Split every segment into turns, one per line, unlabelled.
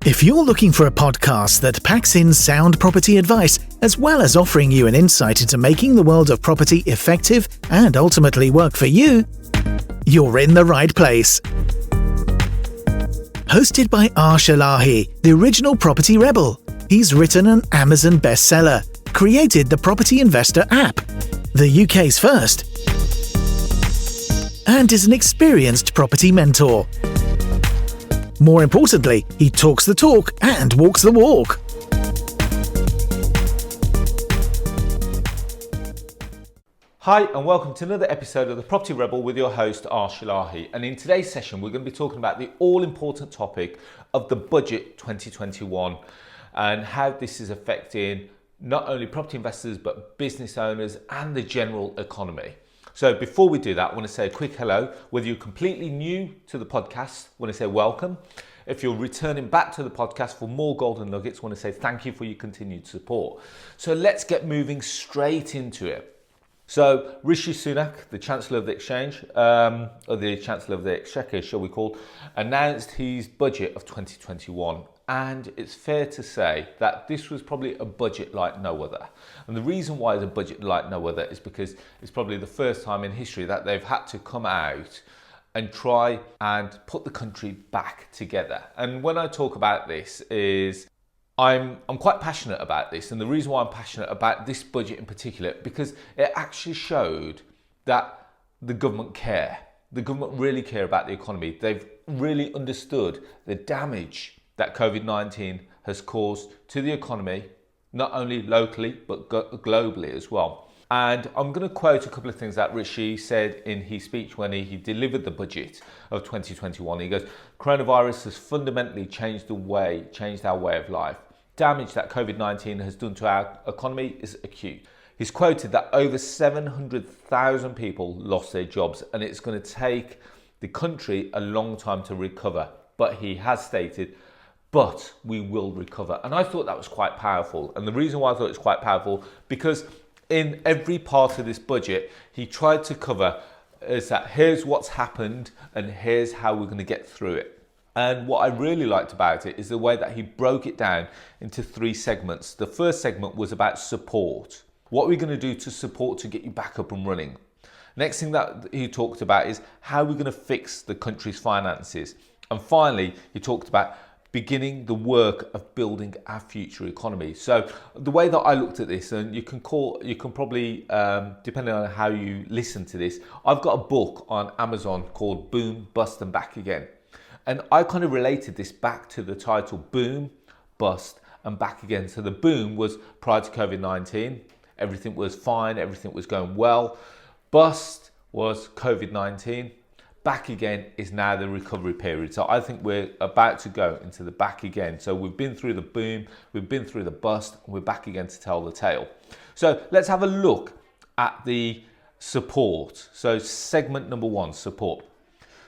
If you're looking for a podcast that packs in sound property advice, as well as offering you an insight into making the world of property effective and ultimately work for you, you're in the right place. Hosted by Arsh, the original property rebel. He's written an Amazon bestseller, created the Property Investor app, the UK's first, and is an experienced property mentor. More importantly, he talks the talk and walks the walk.
Hi and welcome to another episode of The Property Rebel with your host Arsh. And in today's session we're going to be talking about the all-important topic of the budget 2021 and how this is affecting not only property investors but business owners and the general economy. So before we do that, I want to say a quick hello. Whether you're completely new to the podcast, I want to say welcome. If you're returning back to the podcast for more golden nuggets, I want to say thank you for your continued support. So let's get moving straight into it. So Rishi Sunak, the Chancellor of the Exchange, or the Chancellor of the Exchequer, shall we call, announced his budget of 2021. And it's fair to say that this was probably a budget like no other. And the reason why it's a budget like no other is because it's probably the first time in history that they've had to come out and try and put the country back together. And when I talk about this is I'm quite passionate about this. And the reason why I'm passionate about this budget in particular, because it actually showed that the government care. The government really care about the economy. They've really understood the damage that COVID-19 has caused to the economy, not only locally, but globally as well. And I'm going to quote a couple of things that Rishi said in his speech when he delivered the budget of 2021. He goes, coronavirus has fundamentally changed our way of life. Damage that COVID-19 has done to our economy is acute. He's quoted that over 700,000 people lost their jobs and it's going to take the country a long time to recover. But he has stated, but we will recover. And I thought that was quite powerful. And the reason why I thought it's quite powerful, because in every part of this budget, he tried to cover is that here's what's happened and here's how we're going to get through it. And what I really liked about it is the way that he broke it down into three segments. The first segment was about support. What are we going to do to support to get you back up and running? Next thing that he talked about is how we're going to fix the country's finances. And finally, he talked about beginning the work of building our future economy. So the way that I looked at this, and you can probably, depending on how you listen to this, I've got a book on Amazon called Boom, Bust and Back Again. And I kind of related this back to the title Boom, Bust and Back Again. So the boom was prior to COVID-19. Everything was fine. Everything was going well. Bust was COVID-19. Back again is now the recovery period. So I think we're about to go into the back again. So we've been through the boom, we've been through the bust, and we're back again to tell the tale. So let's have a look at the support. So segment number one, support.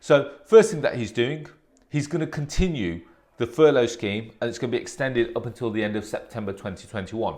So first thing that he's doing, he's going to continue the furlough scheme and it's going to be extended up until the end of September 2021.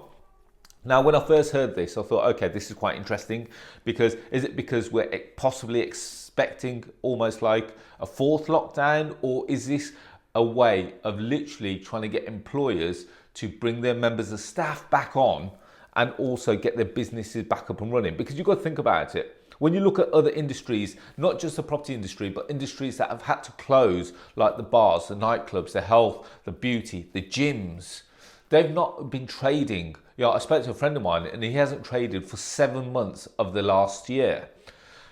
Now, when I first heard this, I thought, okay, this is quite interesting because is it because we're possibly expecting almost like a fourth lockdown, or is this a way of literally trying to get employers to bring their members of staff back on and also get their businesses back up and running? Because you've got to think about it. When you look at other industries, not just the property industry, but industries that have had to close, like the bars, the nightclubs, the health, the beauty, the gyms, they've not been trading. You know, I spoke to a friend of mine and he hasn't traded for 7 months of the last year.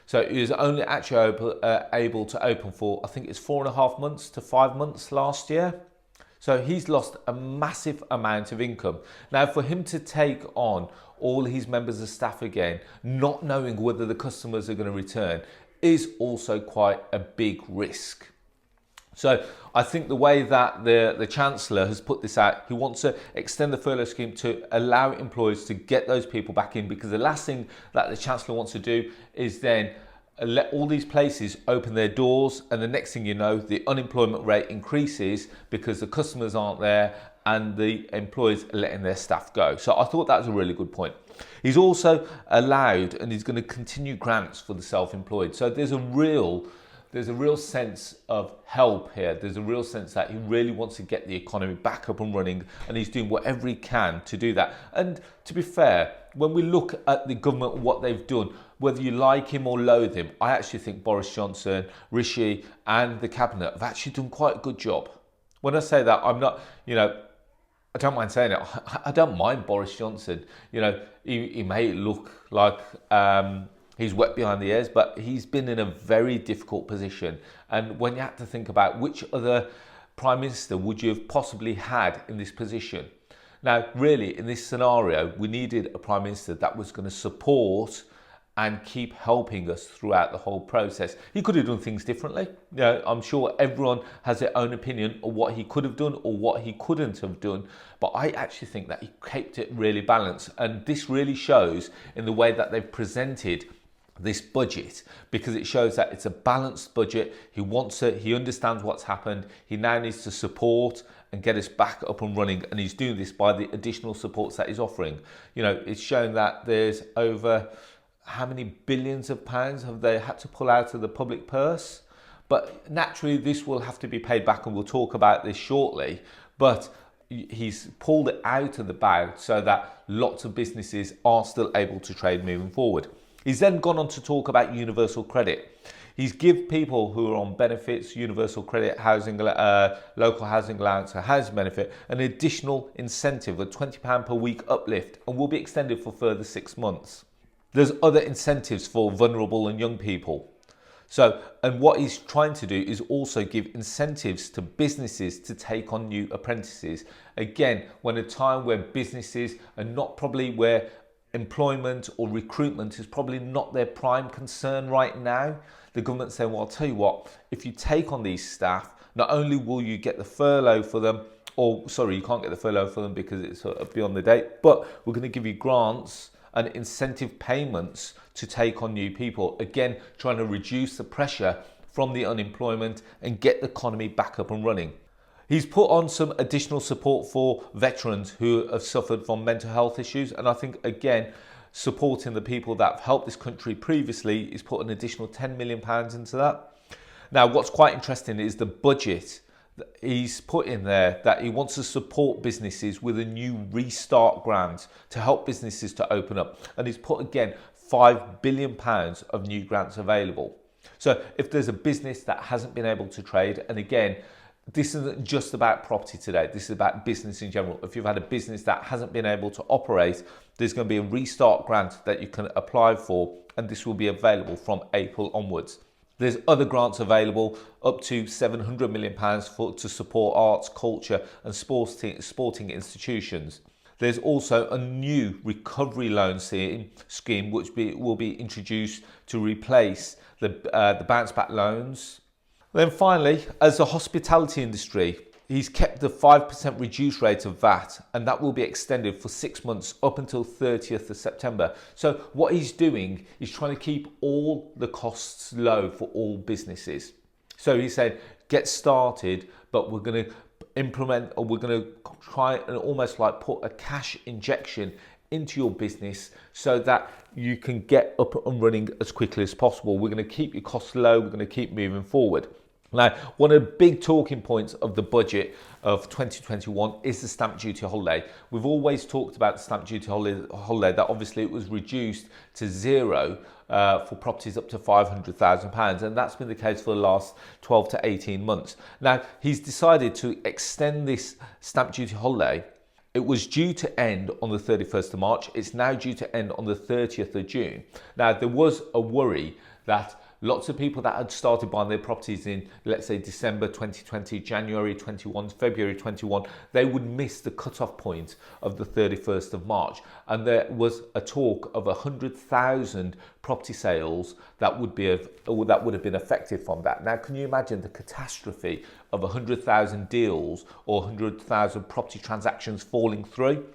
So he was only actually able to open for, I think it's 4.5 months to 5 months last year. So he's lost a massive amount of income. Now, for him to take on all his members of staff again, not knowing whether the customers are going to return, is also quite a big risk. So I think the way that the Chancellor has put this out, he wants to extend the furlough scheme to allow employers to get those people back in, because the last thing that the Chancellor wants to do is then let all these places open their doors, and the next thing you know, the unemployment rate increases because the customers aren't there and the employers are letting their staff go. So I thought that was a really good point. He's also allowed, and he's going to continue grants for the self-employed. So there's a real there's a real sense of help here. There's a real sense that he really wants to get the economy back up and running, and he's doing whatever he can to do that. And to be fair, when we look at the government and what they've done, whether you like him or loathe him, I actually think Boris Johnson, Rishi and the cabinet have actually done quite a good job. When I say that, I'm not, I don't mind saying it. I don't mind Boris Johnson. He may look like he's wet behind the ears, but he's been in a very difficult position. And when you have to think about which other Prime Minister would you have possibly had in this position? Now, really, in this scenario, we needed a Prime Minister that was going to support and keep helping us throughout the whole process. He could have done things differently. I'm sure everyone has their own opinion of what he could have done or what he couldn't have done. But I actually think that he kept it really balanced. And this really shows in the way that they've presented this budget, because it shows that it's a balanced budget. He wants it. He understands what's happened. He now needs to support and get us back up and running. And he's doing this by the additional supports that he's offering. It's showing that there's over how many billions of pounds have they had to pull out of the public purse? But naturally, this will have to be paid back, and we'll talk about this shortly. But he's pulled it out of the bag so that lots of businesses are still able to trade moving forward. He's then gone on to talk about universal credit. He's give people who are on benefits, universal credit, housing, local housing allowance, a housing benefit, an additional incentive of £20 per week uplift, and will be extended for further 6 months. There's other incentives for vulnerable and young people. And what he's trying to do is also give incentives to businesses to take on new apprentices. Again, when a time where businesses are not probably where employment or recruitment is probably not their prime concern right now, the government's saying, well, I'll tell you what, if you take on these staff, not only will you get the furlough for them, you can't get the furlough for them because it's beyond the date, but we're going to give you grants and incentive payments to take on new people. Again, trying to reduce the pressure from the unemployment and get the economy back up and running. He's put on some additional support for veterans who have suffered from mental health issues. And I think, again, supporting the people that have helped this country previously, he's put an additional £10 million into that. Now, what's quite interesting is the budget. He's put in there that he wants to support businesses with a new restart grant to help businesses to open up. And he's put, again, £5 billion of new grants available. So if there's a business that hasn't been able to trade, and again, this isn't just about property today, this is about business in general. If you've had a business that hasn't been able to operate, there's going to be a restart grant that you can apply for, and this will be available from April onwards. There's other grants available, up to £700 million to support arts, culture and sporting institutions. There's also a new recovery loan scheme which will be introduced to replace the bounce back loans. Then finally, as a hospitality industry, he's kept the 5% reduced rate of VAT, and that will be extended for 6 months up until 30th of September. So what he's doing is trying to keep all the costs low for all businesses. So he said, get started, but we're going to implement, or we're going to try and almost like put a cash injection into your business so that you can get up and running as quickly as possible. We're going to keep your costs low. We're going to keep moving forward. Now, one of the big talking points of the budget of 2021 is the stamp duty holiday. We've always talked about the stamp duty holiday, that obviously it was reduced to zero for properties up to £500,000, and that's been the case for the last 12 to 18 months. Now, he's decided to extend this stamp duty holiday. It was due to end on the 31st of March. It's now due to end on the 30th of June. Now, there was a worry that lots of people that had started buying their properties in, let's say, December 2020, January 21, February 21, they would miss the cut-off point of the 31st of March. And there was a talk of 100,000 property sales that would have been affected from that. Now, can you imagine the catastrophe of 100,000 deals or 100,000 property transactions falling through?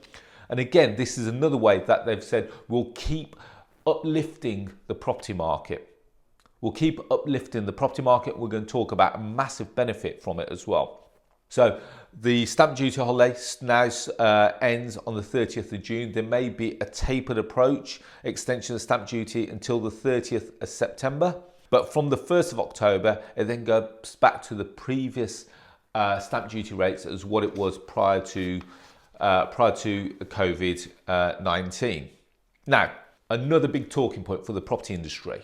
And again, this is another way that they've said we'll keep uplifting the property market. We'll keep uplifting the property market. We're going to talk about a massive benefit from it as well. So the stamp duty holiday now ends on the 30th of June. There may be a tapered approach, extension of stamp duty until the 30th of September. But from the 1st of October, it then goes back to the previous stamp duty rates as what it was prior to COVID-19. Now, another big talking point for the property industry.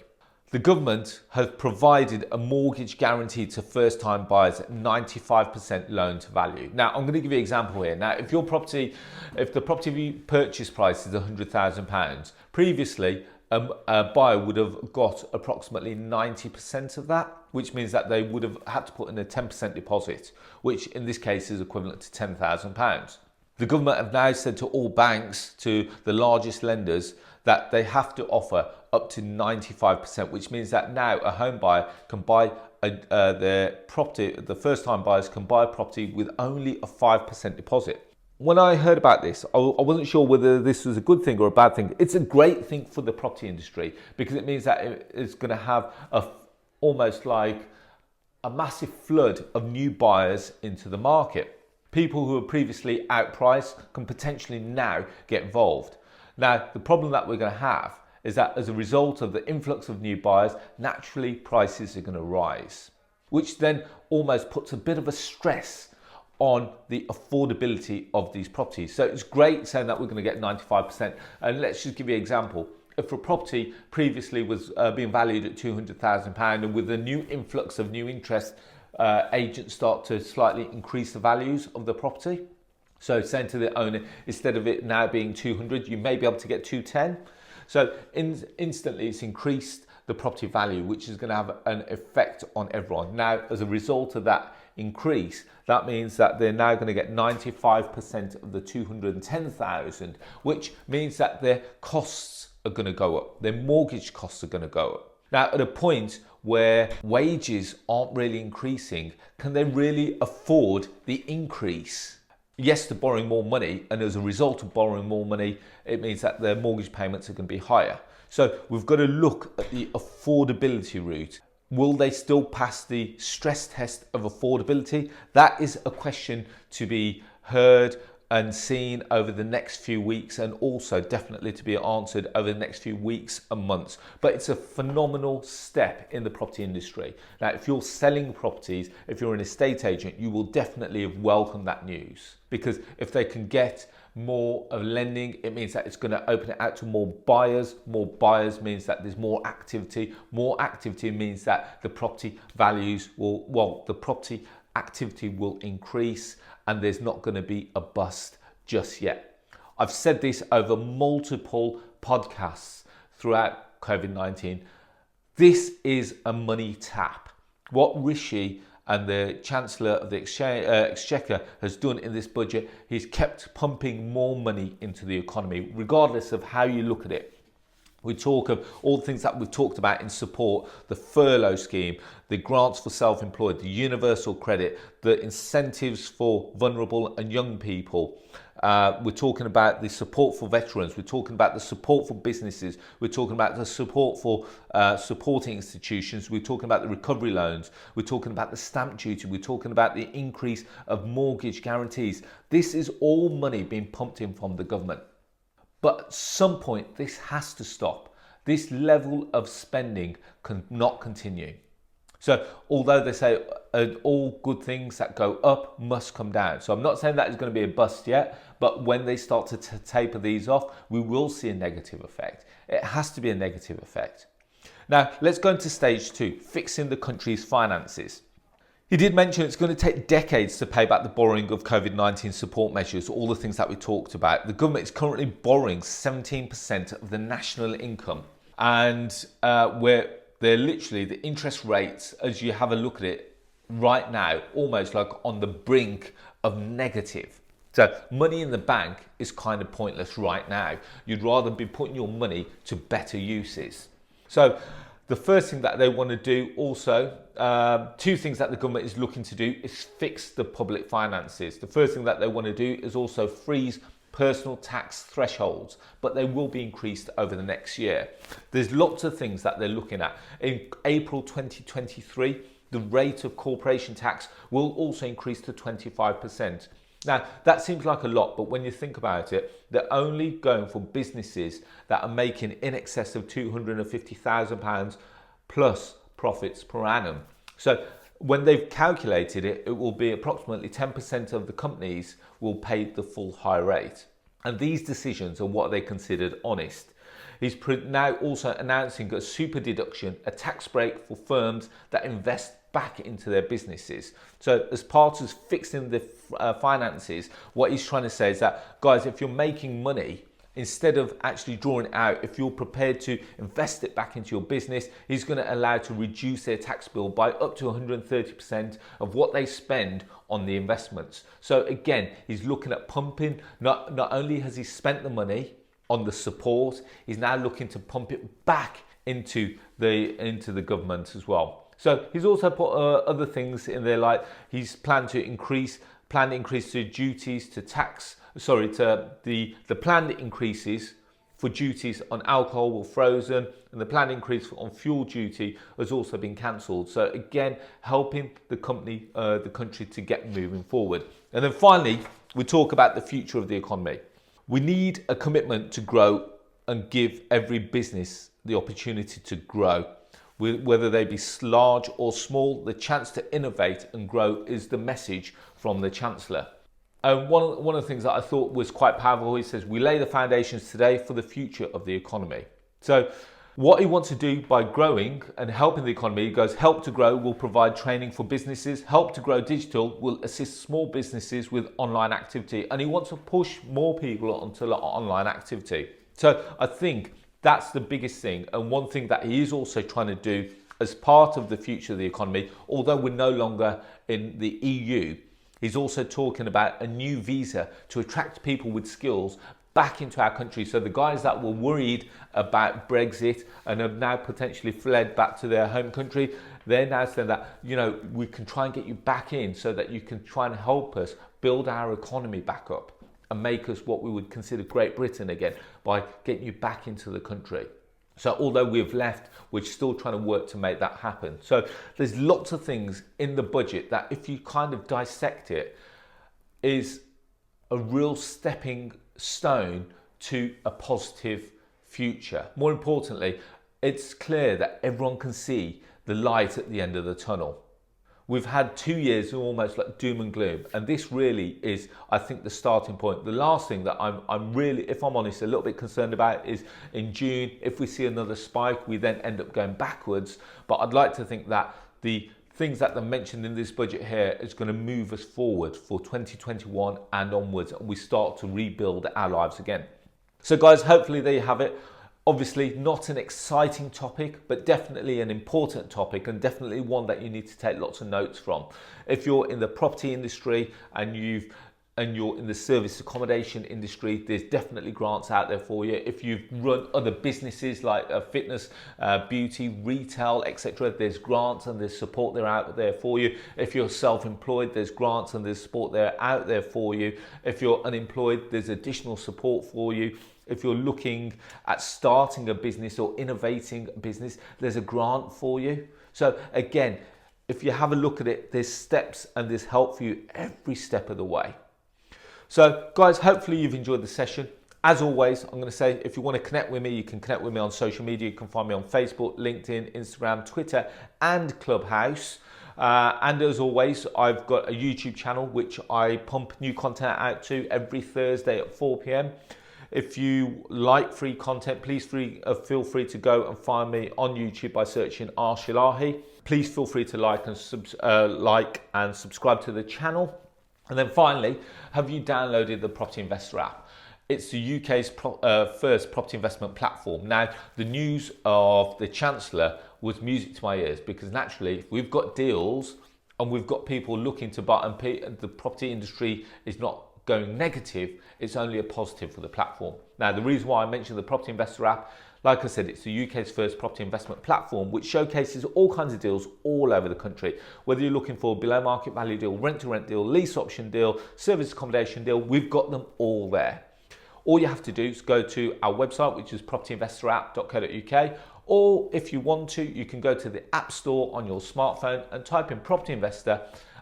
The government has provided a mortgage guarantee to first-time buyers at 95% loan to value. Now, I'm going to give you an example here. Now, if the property purchase price is £100,000, previously a buyer would have got approximately 90% of that, which means that they would have had to put in a 10% deposit, which in this case is equivalent to £10,000. The government have now said to all banks, to the largest lenders, that they have to offer up to 95%, which means that now a home buyer can buy their property, the first time buyers can buy a property with only a 5% deposit. When I heard about this, I wasn't sure whether this was a good thing or a bad thing. It's a great thing for the property industry because it means that it's going to have almost like a massive flood of new buyers into the market. People who were previously outpriced can potentially now get involved. Now, the problem that we're going to have is that as a result of the influx of new buyers, naturally prices are going to rise, which then almost puts a bit of a stress on the affordability of these properties. So it's great saying that we're going to get 95%. And let's just give you an example. If a property previously was being valued at £200,000 and with the new influx of new interest, agents start to slightly increase the values of the property. So saying to the owner, instead of it now being 200, you may be able to get 210. So instantly it's increased the property value, which is going to have an effect on everyone. Now, as a result of that increase, that means that they're now going to get 95% of the 210,000, which means that their costs are going to go up. Their mortgage costs are going to go up. Now, at a point where wages aren't really increasing, can they really afford the increase? Yes, they're borrowing more money, and as a result of borrowing more money, it means that their mortgage payments are going to be higher. So we've got to look at the affordability route. Will they still pass the stress test of affordability? That is a question to be heard and seen over the next few weeks, and also definitely to be answered over the next few weeks and months. But it's a phenomenal step in the property industry. Now, if you're selling properties, if you're an estate agent, you will definitely have welcomed that news, because if they can get more of lending, it means that it's going to open it out to more buyers. More buyers means that there's more activity. More activity means that the property values the property activity will increase, and there's not going to be a bust just yet. I've said this over multiple podcasts throughout COVID-19. This is a money tap. What Rishi and the Chancellor of the Exchequer has done in this budget, he's kept pumping more money into the economy, regardless of how you look at it. We talk of all the things that we've talked about in support, the furlough scheme, the grants for self-employed, the universal credit, the incentives for vulnerable and young people. We're talking about the support for veterans. We're talking about the support for businesses. We're talking about the support for supporting institutions. We're talking about the recovery loans. We're talking about the stamp duty. We're talking about the increase of mortgage guarantees. This is all money being pumped in from the government. But at some point, this has to stop. This level of spending cannot continue. So although they say all good things that go up must come down. So I'm not saying that is going to be a bust yet, but when they start to taper these off, we will see a negative effect. It has to be a negative effect. Now, let's go into stage 2, fixing the country's finances. He did mention it's going to take decades to pay back the borrowing of COVID-19 support measures, all the things that we talked about. The government is currently borrowing 17% of the national income, and where they're literally, the interest rates, as you have a look at it right now, almost like on the brink of negative. So money in the bank is kind of pointless right now. You'd rather be putting your money to better uses. So the first thing that they want to do also, two things that the government is looking to do is fix the public finances. The first thing that they want to do is also freeze personal tax thresholds, but they will be increased over the next year. There's lots of things that they're looking at. In April 2023, the rate of corporation tax will also increase to 25%. Now, that seems like a lot, but when you think about it, they're only going for businesses that are making in excess of £250,000 plus profits per annum. So when they've calculated it, it will be approximately 10% of the companies will pay the full high rate. And these decisions are what they considered honest. He's now also announcing a super deduction, a tax break for firms that invest back into their businesses. So as part of fixing the finances, what he's trying to say is that, guys, if you're making money, instead of actually drawing it out, if you're prepared to invest it back into your business, he's going to allow to reduce their tax bill by up to 130% of what they spend on the investments. So again, he's looking at pumping. Not only has he spent the money on the support, he's now looking to pump it back into the government as well. So he's also put other things in there, like he's planned to increase the duties to tax. To the planned increases for duties on alcohol were frozen, and the planned increase on fuel duty has also been cancelled. So again, helping the country to get moving forward. And then finally, we talk about the future of the economy. We need a commitment to grow and give every business the opportunity to grow. Whether they be large or small, the chance to innovate and grow is the message from the Chancellor. And one of the things that I thought was quite powerful, he says, we lay the foundations today for the future of the economy. So what he wants to do by growing and helping the economy, he goes, help to grow will provide training for businesses, help to grow digital will assist small businesses with online activity. And he wants to push more people onto online activity. So I think that's the biggest thing. And one thing that he is also trying to do as part of the future of the economy, although we're no longer in the EU, he's also talking about a new visa to attract people with skills back into our country. So the guys that were worried about Brexit and have now potentially fled back to their home country, they're now saying that, we can try and get you back in so that you can try and help us build our economy back up and make us what we would consider Great Britain again by getting you back into the country. So although we've left, we're still trying to work to make that happen. So there's lots of things in the budget that, if you kind of dissect it, is a real stepping stone to a positive future. More importantly, it's clear that everyone can see the light at the end of the tunnel. We've had 2 years of almost like doom and gloom, and this really is, I think, the starting point. The last thing that I'm really, if I'm honest, a little bit concerned about is in June, if we see another spike, we then end up going backwards. But I'd like to think that the things that are mentioned in this budget here is going to move us forward for 2021 and onwards, and we start to rebuild our lives again. So guys, hopefully there you have it. Obviously not an exciting topic, but definitely an important topic, and definitely one that you need to take lots of notes from. If you're in the property industry and you're in the service accommodation industry, there's definitely grants out there for you. If you've run other businesses like fitness, beauty, retail, etc., there's grants and there's support there out there for you. If you're self-employed, there's grants and there's support there out there for you. If you're unemployed, there's additional support for you. If you're looking at starting a business or innovating a business, there's a grant for you. So again, if you have a look at it, there's steps and there's help for you every step of the way. So guys, hopefully you've enjoyed the session. As always, I'm going to say, if you want to connect with me, you can connect with me on social media. You can find me on Facebook, LinkedIn, Instagram, Twitter, and Clubhouse. And as always, I've got a YouTube channel which I pump new content out to every Thursday at 4 p.m. If you like free content, please feel free to go and find me on YouTube by searching Arsh. Please feel free to like and subscribe to the channel. And then finally, have you downloaded the Property Investor app? It's the UK's first property investment platform. Now, the news of the Chancellor was music to my ears, because naturally, if we've got deals and we've got people looking to buy, and the property industry is not going negative, it's only a positive for the platform. Now, the reason why I mentioned the Property Investor app, like I said, it's the UK's first property investment platform, which showcases all kinds of deals all over the country. Whether you're looking for a below market value deal, rent to rent deal, lease option deal, service accommodation deal, we've got them all there. All you have to do is go to our website, which is propertyinvestorapp.co.uk, or if you want to, you can go to the App Store on your smartphone and type in Property Investor,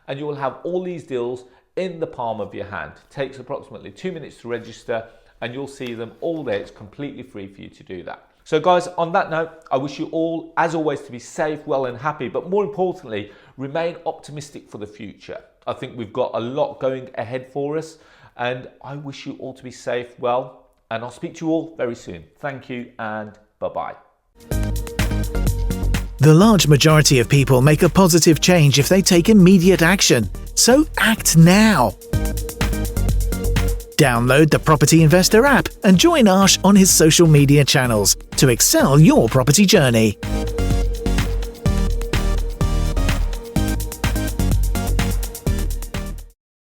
and you will have all these deals in the palm of your hand. It takes approximately 2 minutes to register, and you'll see them all there. It's completely free for you to do that. So guys, on that note, I wish you all, as always, to be safe, well and happy, but more importantly, remain optimistic for the future. I think we've got a lot going ahead for us, and I wish you all to be safe, well, and I'll speak to you all very soon. Thank you and bye-bye.
The large majority of people make a positive change if they take immediate action. So act now. Download the Property Investor app and join Arsh on his social media channels to excel your property journey.